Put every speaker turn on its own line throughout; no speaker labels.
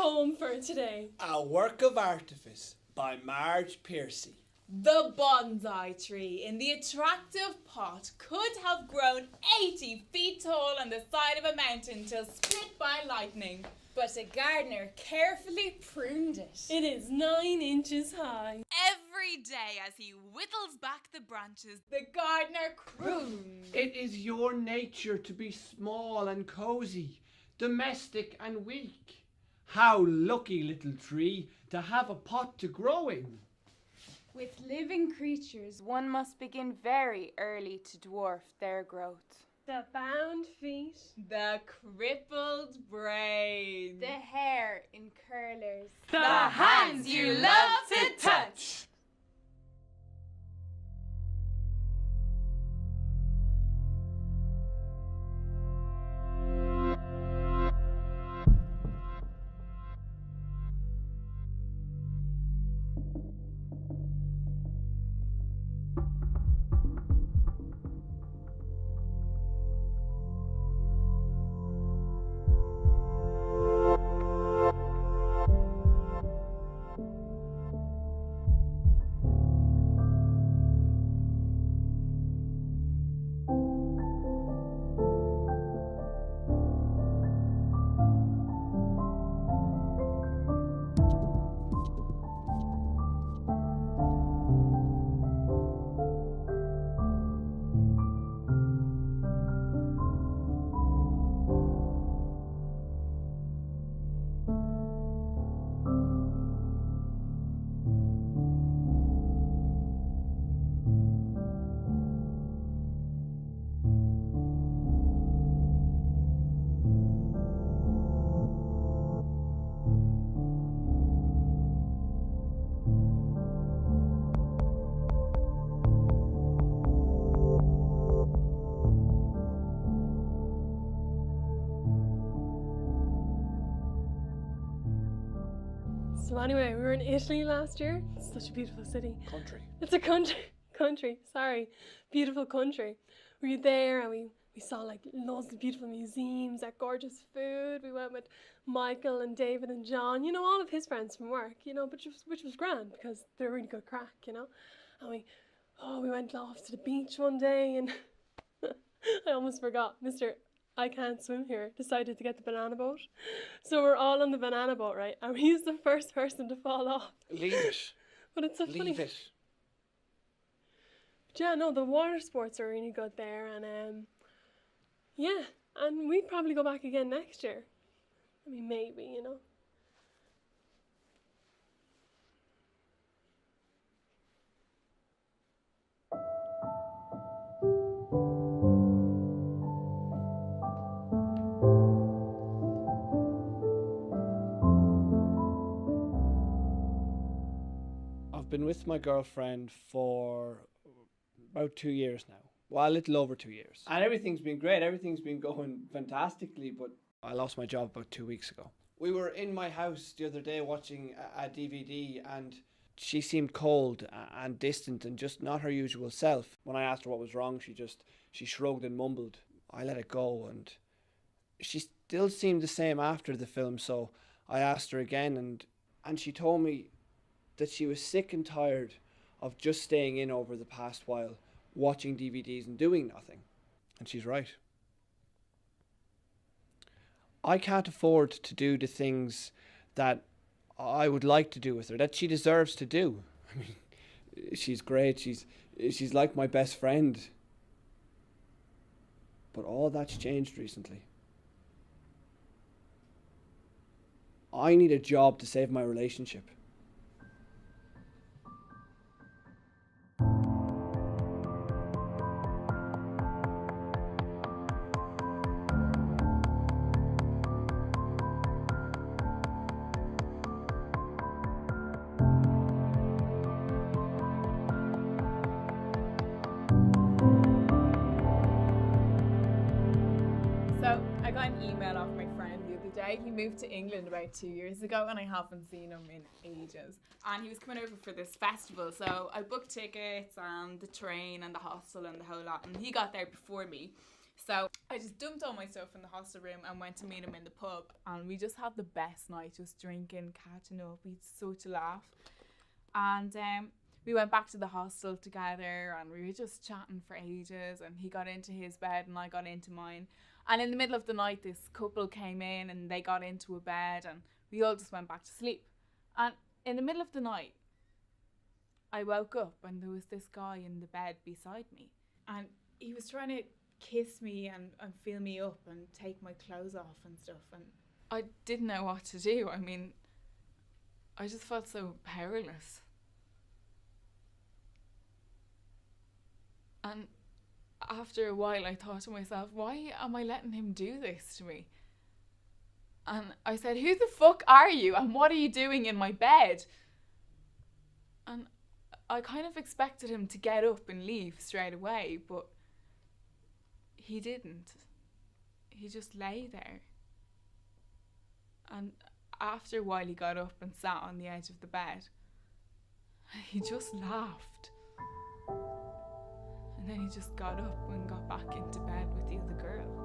poem for today.
A Work of Artifice by Marge Piercy.
The bonsai tree in the attractive pot could have grown 80 feet tall on the side of a mountain till split by lightning. But a gardener carefully pruned it.
It is 9 inches high.
Every day as he whittles back the branches, the gardener crooned.
It is your nature to be small and cosy, domestic and weak. How lucky, little tree, to have a pot to grow in.
With living creatures, one must begin very early to dwarf their growth.
The bound feet.
The crippled brain.
The hair in curlers.
The hands you love to touch.
So anyway, we were in Italy last year. It's such a beautiful city.
Country.
It's a country, sorry. Beautiful country. We were there and we saw like loads of beautiful museums, that gorgeous food. We went with Michael and David and John, you know, all of his friends from work, you know, which was grand because they're really good crack, you know. And we went off to the beach one day and I almost forgot, Mr. I can't swim here, decided to get the banana boat. So we're all on the banana boat, right? And he's the first person to fall off.
Leave it.
But it's so funny.
Leave it.
But yeah, no, the water sports are really good there, and yeah, and we'd probably go back again next year. I mean, maybe, you know.
I've been with my girlfriend for about 2 years now. Well, a little over 2 years. And everything's been great. Everything's been going fantastically, but I lost my job about 2 weeks ago. We were in my house the other day watching a DVD and she seemed cold and distant and just not her usual self. When I asked her what was wrong, she shrugged and mumbled. I let it go and she still seemed the same after the film, so I asked her again and she told me that she was sick and tired of just staying in over the past while, watching DVDs and doing nothing. And she's right. I can't afford to do the things that I would like to do with her, that she deserves to do. I mean, she's great, she's like my best friend. But all that's changed recently. I need a job to save my relationship.
So I got an email off my friend the other day. He moved to England about 2 years ago and I haven't seen him in ages. And he was coming over for this festival, so I booked tickets and the train and the hostel and the whole lot, and he got there before me. So I just dumped all my stuff in the hostel room and went to meet him in the pub, and we just had the best night, just drinking, catching up. We had such a laugh. And we went back to the hostel together, and we were just chatting for ages, and he got into his bed and I got into mine. And in the middle of the night, this couple came in and they got into a bed, and we all just went back to sleep. And in the middle of the night, I woke up and there was this guy in the bed beside me, and he was trying to kiss me and feel me up and take my clothes off and stuff, and I didn't know what to do. I mean, I just felt so powerless. And after a while I thought to myself, why am I letting him do this to me? And I said, who the fuck are you and what are you doing in my bed? And I kind of expected him to get up and leave straight away, but he didn't. He just lay there. And after a while he got up and sat on the edge of the bed. He just laughed. And then he just got up and got back into bed with the other girl.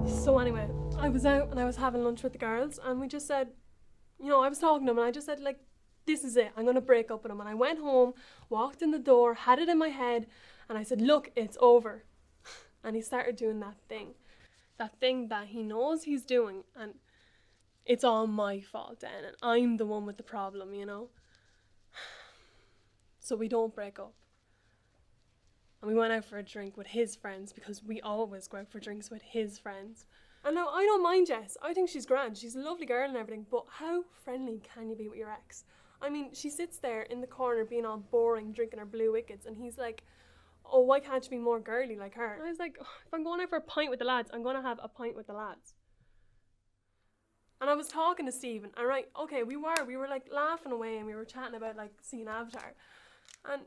So anyway, I was out and I was having lunch with the girls, and we just said, you know, I was talking to him and I just said, like, this is it, I'm going to break up with him. And I went home, walked in the door, had it in my head, and I said, look, it's over. And he started doing that thing that he knows he's doing, and it's all my fault then, and I'm the one with the problem, you know. So we don't break up. And we went out for a drink with his friends, because we always go out for drinks with his friends. And now, I don't mind Jess. I think she's grand. She's a lovely girl and everything, but how friendly can you be with your ex? I mean, she sits there in the corner being all boring, drinking her blue wickets, and he's like, oh, why can't you be more girly like her? And I was like, oh, if I'm going out for a pint with the lads, I'm going to have a pint with the lads. And I was talking to Stephen, and right, okay, we were like laughing away, and we were chatting about like seeing Avatar. And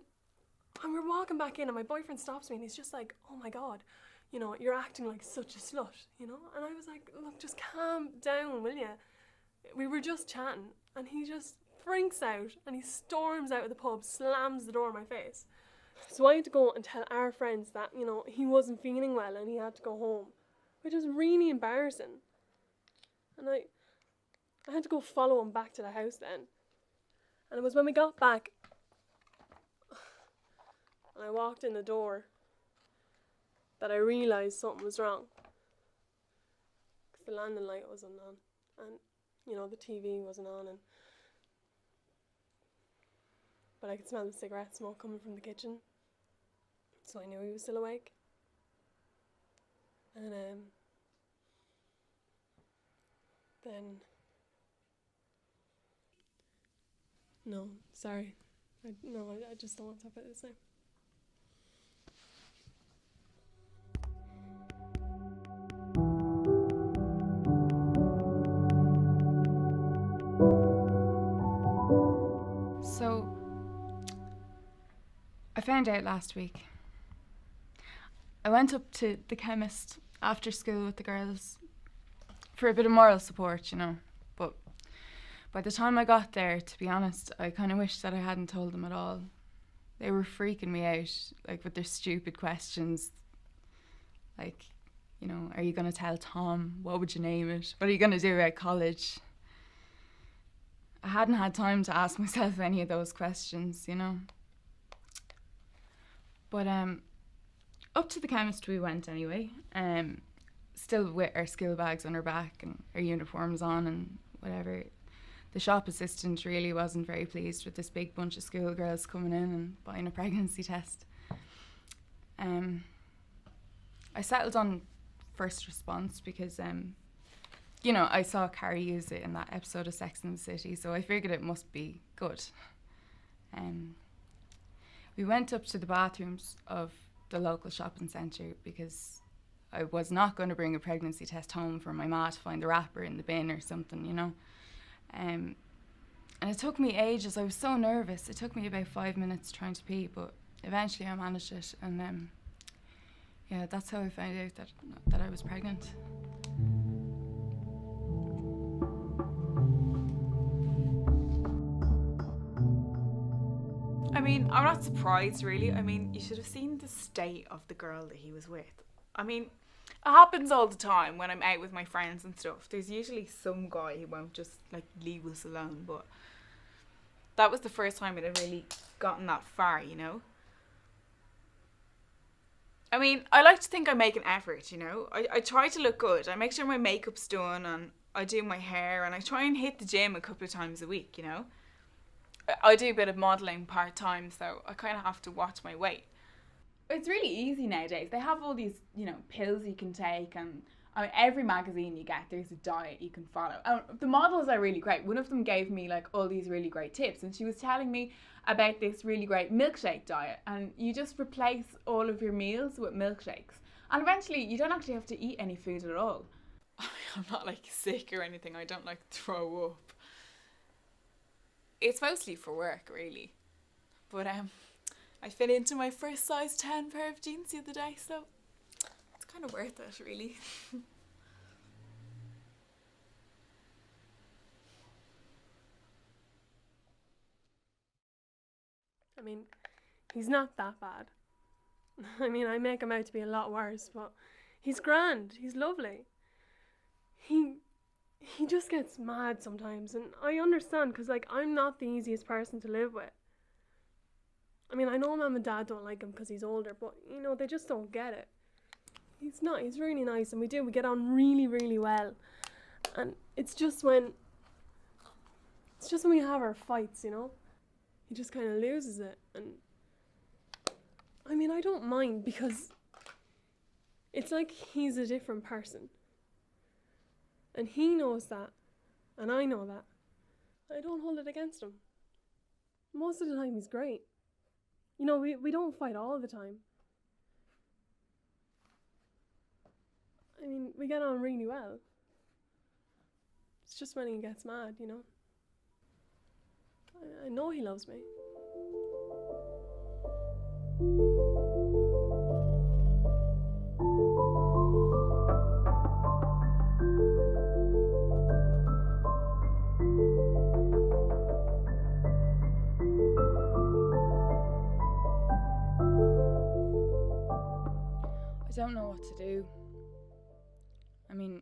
we're walking back in, and my boyfriend stops me, and he's just like, oh my God, you know, you're acting like such a slut, you know? And I was like, look, just calm down, will you? We were just chatting, and he just freaks out, and he storms out of the pub, slams the door in my face. So I had to go and tell our friends that, you know, he wasn't feeling well and he had to go home, which was really embarrassing. And I had to go follow him back to the house then. And it was when we got back and I walked in the door that I realised something was wrong. Because the landing light wasn't on, and, you know, the TV wasn't on, but I could smell the cigarette smoke coming from the kitchen. So I knew he was still awake. And then... No, sorry. I just don't want to talk about this now.
So, I found out last week. I went up to the chemist after school with the girls for a bit of moral support, you know. But by the time I got there, to be honest, I kind of wished that I hadn't told them at all. They were freaking me out, like with their stupid questions. Like, you know, are you going to tell Tom? What would you name it? What are you going to do at college? I hadn't had time to ask myself any of those questions, you know. But up to the chemist we went anyway, still with our school bags on our back and our uniforms on and whatever. The shop assistant really wasn't very pleased with this big bunch of schoolgirls coming in and buying a pregnancy test. I settled on first response because, you know, I saw Carrie use it in that episode of Sex and the City, so I figured it must be good. We went up to the bathrooms of the local shopping centre because I was not going to bring a pregnancy test home for my ma to find the wrapper in the bin or something, you know. And it took me ages. I was so nervous. It took me about 5 minutes trying to pee, but eventually I managed it. And Yeah, that's how I found out that I was pregnant.
I mean, I'm not surprised really. I mean, you should have seen the state of the girl that he was with. I mean, it happens all the time when I'm out with my friends and stuff. There's usually some guy who won't just like leave us alone, but that was the first time it had really gotten that far, you know? I mean, I like to think I make an effort, you know? I try to look good. I make sure my makeup's done and I do my hair and I try and hit the gym a couple of times a week, you know? I do a bit of modelling part-time, so I kind of have to watch my weight. It's really easy nowadays. They have all these, you know, pills you can take, and I mean, every magazine you get, there's a diet you can follow. The models are really great. One of them gave me like all these really great tips, and she was telling me about this really great milkshake diet, and you just replace all of your meals with milkshakes, and eventually you don't actually have to eat any food at all. I'm not like sick or anything. I don't like throw up. It's mostly for work, really. But I fit into my first size 10 pair of jeans the other day, so it's kind of worth it, really.
I mean, he's not that bad. I mean, I make him out to be a lot worse, but he's grand. He's lovely. He just gets mad sometimes, and I understand, because, like, I'm not the easiest person to live with. I mean, I know Mum and Dad don't like him because he's older, but, you know, they just don't get it. He's really nice, and we get on really, really well. And it's just when we have our fights, you know? He just kind of loses it, and I mean, I don't mind, because it's like he's a different person. And he knows that, and I know that. I don't hold it against him. Most of the time he's great. You know, we don't fight all the time. I mean, we get on really well. It's just when he gets mad, you know. I know he loves me.
I don't know what to do. I mean,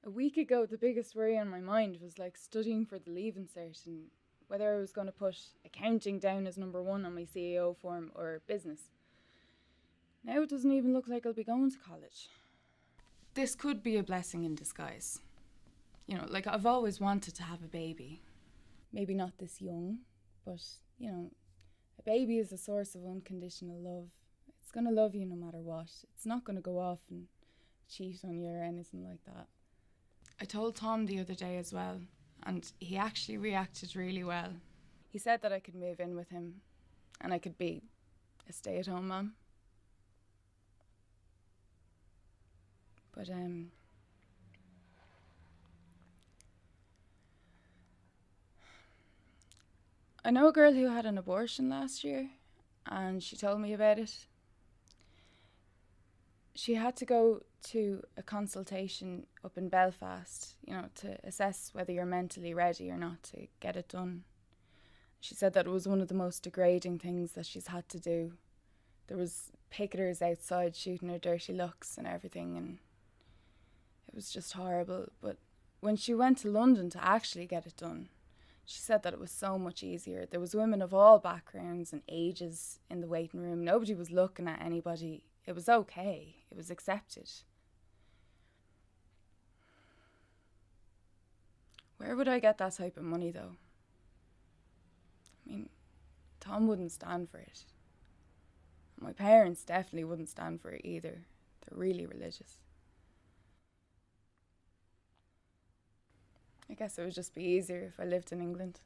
a week ago, the biggest worry on my mind was like studying for the Leaving Cert and whether I was going to put accounting down as number 1 on my CEO form or business. Now it doesn't even look like I'll be going to college. This could be a blessing in disguise. You know, like I've always wanted to have a baby. Maybe not this young, but, you know, a baby is a source of unconditional love. It's going to love you no matter what. It's not going to go off and cheat on you or anything like that. I told Tom the other day as well, and he actually reacted really well. He said that I could move in with him and I could be a stay-at-home mum. But I know a girl who had an abortion last year, and she told me about it. She had to go to a consultation up in Belfast, you know, to assess whether you're mentally ready or not to get it done. She said that it was one of the most degrading things that she's had to do. There was picketers outside shooting her dirty looks and everything, and it was just horrible. But when she went to London to actually get it done, she said that it was so much easier. There was women of all backgrounds and ages in the waiting room. Nobody was looking at anybody. It was okay. It was accepted. Where would I get that type of money, though? I mean, Tom wouldn't stand for it. My parents definitely wouldn't stand for it either. They're really religious. I guess it would just be easier if I lived in England.